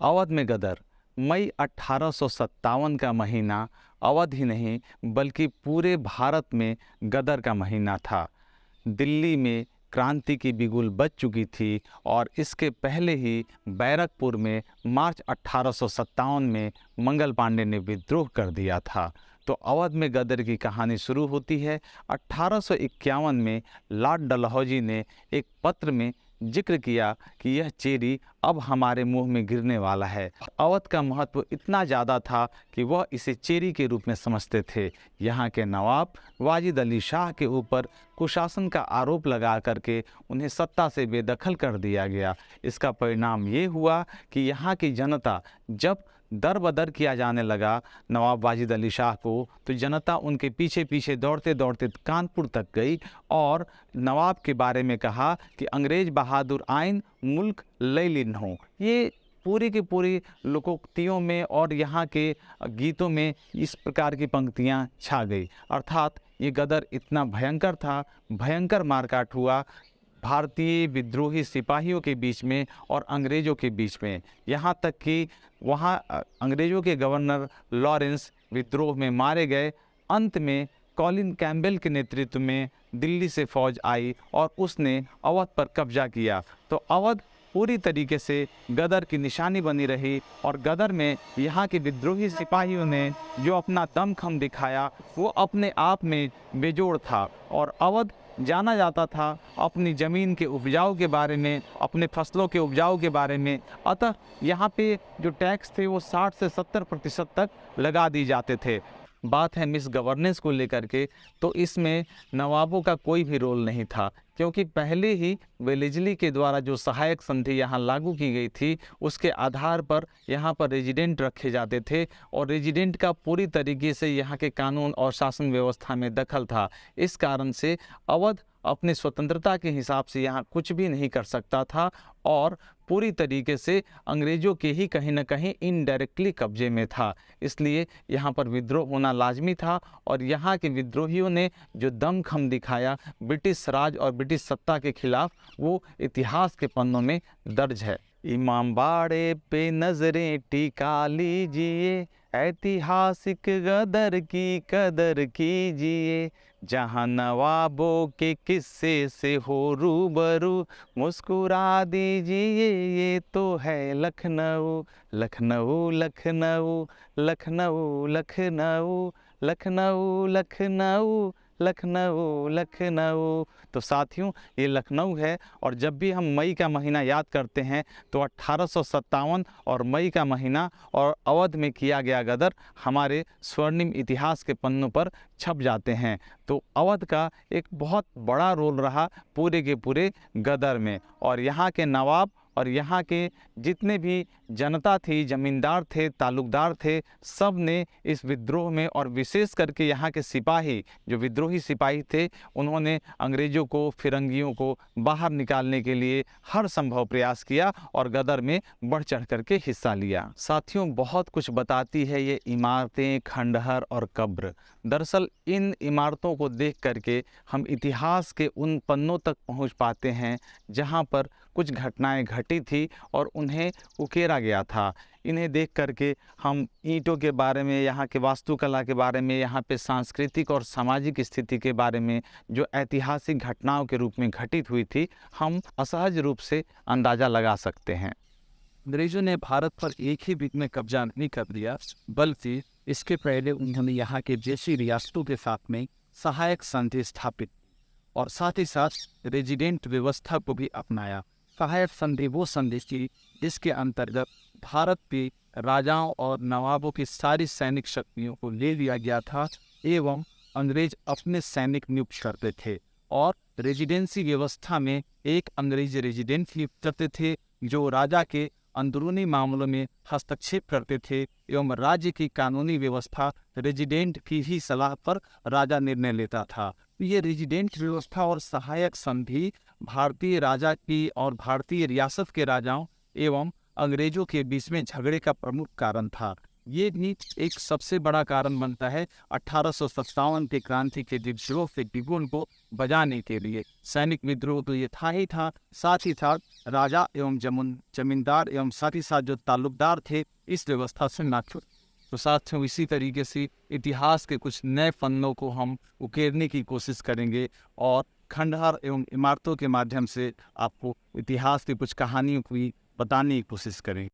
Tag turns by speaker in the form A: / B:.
A: अवध में गदर। मई 1857 का महीना अवध ही नहीं बल्कि पूरे भारत में गदर का महीना था। दिल्ली में क्रांति की बिगुल बज चुकी थी और इसके पहले ही बैरकपुर में मार्च 1857 में मंगल पांडे ने विद्रोह कर दिया था। तो अवध में गदर की कहानी शुरू होती है 1851 में। लॉर्ड डलहौजी ने एक पत्र में जिक्र किया कि यह चेरी अब हमारे मुंह में गिरने वाला है। अवध का महत्व इतना ज़्यादा था कि वह इसे चेरी के रूप में समझते थे। यहाँ के नवाब वाजिद अली शाह के ऊपर कुशासन का आरोप लगा करके उन्हें सत्ता से बेदखल कर दिया गया। इसका परिणाम ये हुआ कि यहाँ की जनता जब दर बदर किया जाने लगा नवाब वाजिद अली शाह को, तो जनता उनके पीछे पीछे दौड़ते दौड़ते कानपुर तक गई और नवाब के बारे में कहा कि अंग्रेज बहादुर आइन मुल्क लय लिन हो। ये पूरी की पूरी लोकोक्तियों में और यहाँ के गीतों में इस प्रकार की पंक्तियाँ छा गई। अर्थात ये गदर इतना भयंकर था, भयंकर मारकाट हुआ भारतीय विद्रोही सिपाहियों के बीच में और अंग्रेज़ों के बीच में। यहाँ तक कि वहाँ अंग्रेज़ों के गवर्नर लॉरेंस विद्रोह में मारे गए। अंत में कॉलिन कैम्पबेल के नेतृत्व में दिल्ली से फौज आई और उसने अवध पर कब्जा किया। तो अवध पूरी तरीके से गदर की निशानी बनी रही और गदर में यहाँ के विद्रोही सिपाहियों ने जो अपना दमखम दिखाया वो अपने आप में बेजोड़ था। और अवध जाना जाता था अपनी ज़मीन के उपजाऊ के बारे में, अपने फसलों के उपजाऊ के बारे में। अतः यहाँ पे जो टैक्स थे वो 60 से 70% तक लगा दी जाते थे। बात है मिस गवर्नेंस को लेकर के, तो इसमें नवाबों का कोई भी रोल नहीं था, क्योंकि पहले ही वेलेस्ली के द्वारा जो सहायक संधि यहाँ लागू की गई थी उसके आधार पर यहाँ पर रेजिडेंट रखे जाते थे और रेजिडेंट का पूरी तरीके से यहाँ के कानून और शासन व्यवस्था में दखल था। इस कारण से अवध अपने स्वतंत्रता के हिसाब से यहाँ कुछ भी नहीं कर सकता था और पूरी तरीके से अंग्रेज़ों के ही कहीं ना कहीं इनडायरेक्टली कब्जे में था। इसलिए यहाँ पर विद्रोह होना लाजमी था और यहाँ के विद्रोहियों ने जो दमखम दिखाया ब्रिटिश राज और ब्रिटिश सत्ता के खिलाफ, वो इतिहास के पन्नों में दर्ज है। इमामबाड़े पे नजरें टिका लीजिए, ऐतिहासिक गदर की कदर कीजिए, जहाँ नवाबों के किस्से से हो रूबरू, मुस्कुरा दीजिए ये तो है लखनऊ। लखनऊ लखनऊ लखनऊ लखनऊ लखनऊ लखनऊ लखनऊ लखनऊ। तो साथियों, ये लखनऊ है और जब भी हम मई का महीना याद करते हैं तो 1857 और मई का महीना और अवध में किया गया गदर हमारे स्वर्णिम इतिहास के पन्नों पर छप जाते हैं। तो अवध का एक बहुत बड़ा रोल रहा पूरे के पूरे गदर में। और यहाँ के नवाब और यहाँ के जितने भी जनता थी, ज़मींदार थे, ताल्लुकदार थे, सब ने इस विद्रोह में, और विशेष करके यहाँ के सिपाही जो विद्रोही सिपाही थे, उन्होंने अंग्रेज़ों को, फिरंगियों को बाहर निकालने के लिए हर संभव प्रयास किया और गदर में बढ़ चढ़ करके हिस्सा लिया। साथियों, बहुत कुछ बताती है ये इमारतें, खंडहर और कब्र। दरअसल इन इमारतों को देख करके हम इतिहास के उन पन्नों तक पहुँच पाते हैं जहाँ पर कुछ घटनाएं घटी थी और उन्हें उकेरा गया था। इन्हें देख करके हम ईंटों के बारे में, यहाँ के वास्तुकला के बारे में, यहाँ पे सांस्कृतिक और सामाजिक स्थिति के बारे में जो ऐतिहासिक घटनाओं के रूप में घटित हुई थी, हम असहज रूप से अंदाज़ा लगा सकते हैं।
B: अंग्रेजों ने भारत पर एक ही वीक में कब्जा नहीं कर लिया, बल्कि इसके पहले उन्होंने यहाँ के देशी रियासतों के साथ में सहायक संधि स्थापित और साथ ही साथ रेजिडेंट व्यवस्था को भी अपनाया। सहायक संधि वो संधि थी जिसके अंतर्गत भारत पे राजाओं और नवाबों की सारी सैनिक शक्तियों को ले लिया गया था एवं अंग्रेज अपने सैनिक नियुक्त करते थे और रेजिडेंसी व्यवस्था में एक अंग्रेज रेजिडेंट नियुक्त करते थे जो राजा के अंदरूनी मामलों में हस्तक्षेप करते थे एवं राज्य की कानूनी व्यवस्था रेजिडेंट की ही सलाह पर राजा निर्णय लेता था। ये रेजिडेंट व्यवस्था और सहायक संधि भारतीय राजा की और भारतीय रियासत के राजाओं एवं अंग्रेजों के बीच में झगड़े का प्रमुख कारण था। ये भी एक सबसे बड़ा कारण बनता है 1857 के क्रांति के विद्रोह से बिगुल को बजाने के लिए। सैनिक विद्रोह तो ये था ही था, साथ ही साथ राजा एवं जमींदार एवं साथ ही साथ जो ताल्लुकदार थे इस व्यवस्था से नाखुश। तो साथियों, इसी तरीके से इतिहास के कुछ नए पन्नों को हम उकेरने की कोशिश करेंगे और खंडहर एवं इमारतों के माध्यम से आपको इतिहास की कुछ कहानियों को भी बताने की कोशिश करेंगे।